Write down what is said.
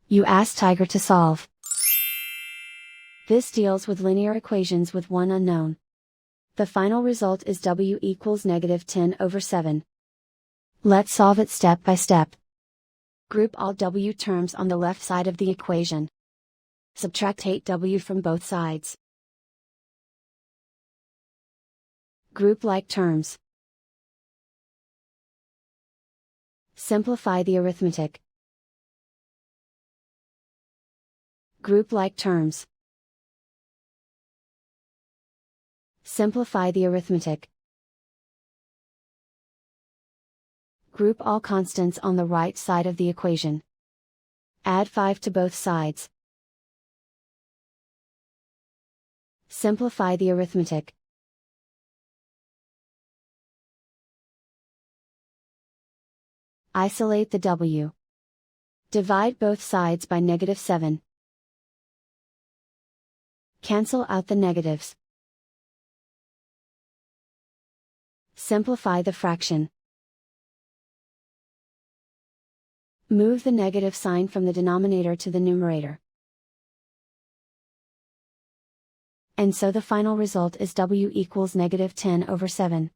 You ask Tiger to solve. This deals with linear equations with one unknown. The final result is w equals -10/7. Let's solve it step by step. Group all w terms on the left side of the equation. Subtract 8w from both sides. Group like terms. Simplify the arithmetic. Group like terms. Simplify the arithmetic. Group all constants on the right side of the equation. Add 5 to both sides. Simplify the arithmetic. Isolate the w. Divide both sides by -7. Cancel out the negatives. Simplify the fraction. Move the negative sign from the denominator to the numerator. And so the final result is w equals -10/7.